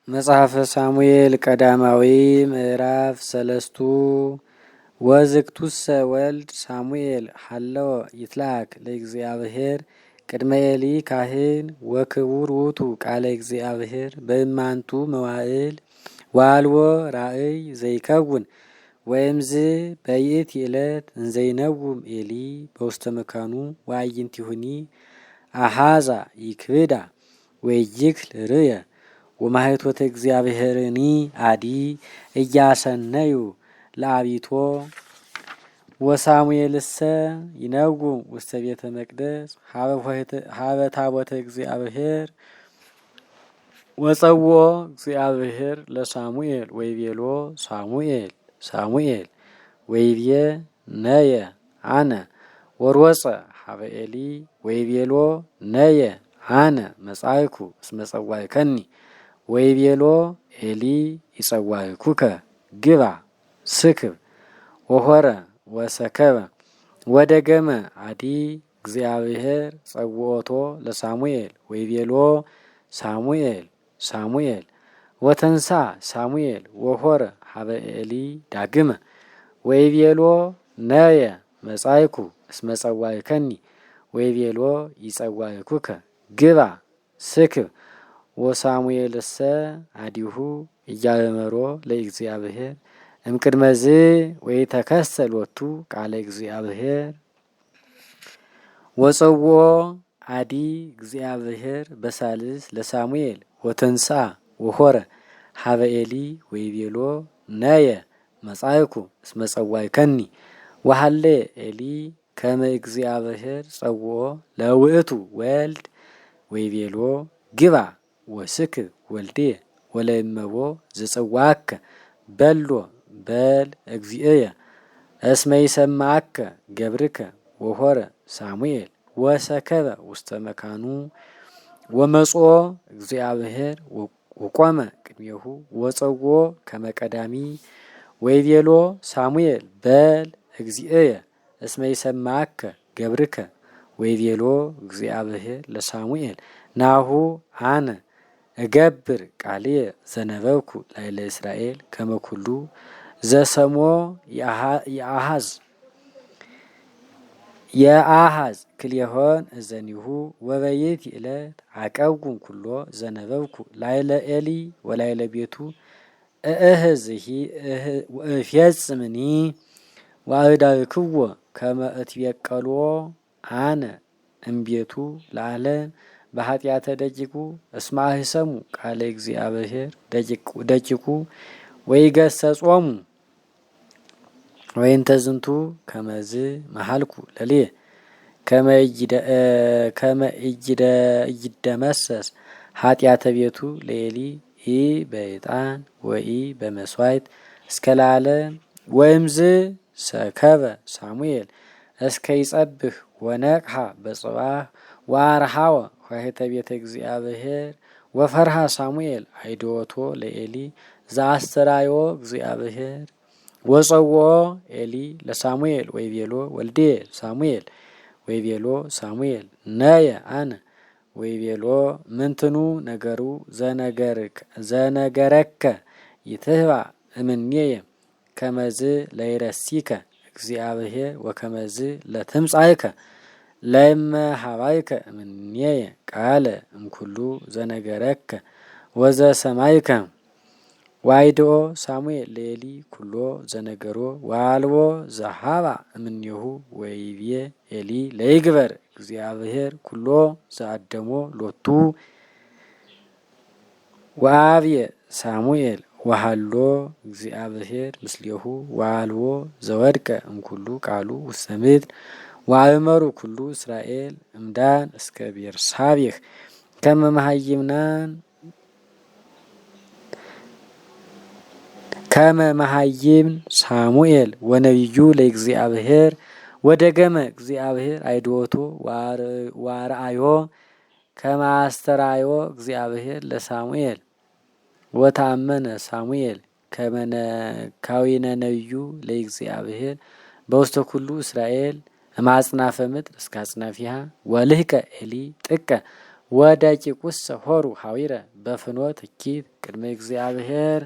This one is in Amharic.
መጽሐፈ ሳሙኤል ቀዳማዊ ምዕራፍ 3 ወዝክቱሰ ወልድ ሳሙኤል ሀለወ ይትላክ ለእግዚአብሔር ቅድመ ኤሊ ካህን ወክቡር ውእቱ ቃለ እግዚአብሔር በእማንቱ መዋዕል ዋልዎ ራእይ ዘይከውን ወይምዝ በይእቲ ዕለት እንዘይነውም ኤሊ በውስተ መካኑ ወአዕይንቲሁኒ አሃዛ ይክብዳ ወይክል ርየ ወማህቶተ እግዚአብሔርኒ አዲ እያሰነዩ ለአቢቶ ወሳሙኤልሰ ይነውም ውስተ ቤተ መቅደስ ሀበ ታቦተ እግዚአብሔር ወጸውኦ እግዚአብሔር ለሳሙኤል ወይቤሎ ሳሙኤል ወይቤ ነየ አነ ወሮጸ ሀበ ኤሊ ወይቤሎ ነየ አነ መጻእኩ እስመ ጸዋዕከኒ ወይቤሎ ኤሊ ይጸዋዕኩከ ግባ ስክብ ወሆረ ወሰከበ ወደገመ አዲ እግዚአብሔር ጸውኦቶ ለሳሙኤል ወይቤሎ ሳሙኤል ወተንሳ ሳሙኤል ወሆረ ሀበ ኤሊ ዳግመ ወይቤሎ ነየ መጻእኩ እስመ ጸዋዕከኒ ወይቤሎ ይጸዋዕኩከ ግባ ስክብ ወሳሙኤልሰ አዲሁ እያበመሮ ለእግዚአብሔር እምቅድመዝ ወይተከሰ ሎቱ ቃለ እግዚአብሔር ወጸውኦ አዲ እግዚአብሔር በሳልስ ለሳሙኤል ወተንሳ ወሆረ ሀበ ኤሊ ወይቤሎ ነየ መጻእኩ እስመ ጸዋዕከኒ ወሀሌ ኤሊ ከመ እግዚአብሔር ጸውኦ ለውእቱ ወልድ ወይቤሎ ግባ ወስክብ ወልድየ ወለእመቦ ዘጸዋዕከ በሎ በል እግዚእየ እስመ ይሰማዓከ ገብርከ ወሆረ ሳሙኤል ወሰከበ ውስተ መካኑ ወመጽኦ እግዚአብሔር ወቆመ ቅድሜሁ ወጸውኦ ከመ ቀዳሚ ወይቤሎ ሳሙኤል በል እግዚእየ እስመ ይሰማዓከ ገብርከ ወይቤሎ እግዚአብሔር ለሳሙኤል ናሁ አነ እገብር ቃልየ ዘነበብኩ ላዕለ እስራኤል ከመ ኩሉ ዘሰሞ የአሃዝ ክልኤሆን እዘኒሁ ወበይእቲ ዕለት አቀውም ኩሎ ዘነበብኩ ላዕለ ኤሊ ወላዕለ ቤቱ እህዝሂ እፌጽምኒ ወአእዳክዎ ከመ እትቤቀልዎ አነ እምቤቱ ለዓለም በኃጢአተ ደቂቁ እስመ አህሰሙ ቃለ እግዚአብሔር ደቂቁ ወይገሰጾሙ ወይንተ ዝንቱ ከመዝ መሃልኩ ለልየ ከመ ኢይደመሰስ ኃጢአተ ቤቱ ለኤሊ ኢ በዕጣን ወኢ በመስዋዕት እስከ ለዓለም ወእምዝ ሰከበ ሳሙኤል እስከ ይጸብህ ወነቅሐ በጽባህ ወአርሃወ ኆኅተ ቤተ እግዚአብሔር ወፈርሃ ሳሙኤል አይድወቶ ለኤሊ ዘአስተራዮ እግዚአብሔር ወጸውኦ ኤሊ ለሳሙኤል ወይቤሎ ወልድየ ሳሙኤል ወይቤሎ ሳሙኤል ነየ አነ ወይቤሎ ምንትኑ ነገሩ ዘነገረከ ይትህባ እምኔየ ከመዝ ለይረሲከ እግዚአብሔር ወከመዝ ለትምጻእከ ለእመ ሀባይከ እምኔየ ቃለ እምኩሉ ዘነገረከ ወዘሰማይከ ዋይድኦ ሳሙኤል ለኤሊ ኩሎ ዘነገሮ ዋልዎ ዘሃባ እምኔሁ ወይቤ ኤሊ ለይግበር እግዚአብሔር ኩሎ ዘአደሞ ሎቱ ወአብየ ሳሙኤል ወሃሎ እግዚአብሔር ምስሌሁ ዋልዎ ዘወድቀ እምኩሉ ቃሉ ውስተ ምድር ወአእመሩ ኩሉ እስራኤል እምዳን እስከ ቤርሳቤህ ከመ መሃይምን ሳሙኤል ወነቢዩ ለእግዚአብሔር ወደገመ እግዚአብሔር አይድወቶ ዋርአዮ ከመ አስተራዮ እግዚአብሔር ለሳሙኤል ወታመነ ሳሙኤል ከዊነ ነቢዩ ለእግዚአብሔር በውስተ ኩሉ እስራኤል እማጽናፈ ምድር እስከ አጽናፊሃ ወልህቀ ኤሊ ጥቀ ወደቂቁሰ ሆሩ ሀዊረ በፍኖት እኪት ቅድመ እግዚአብሔር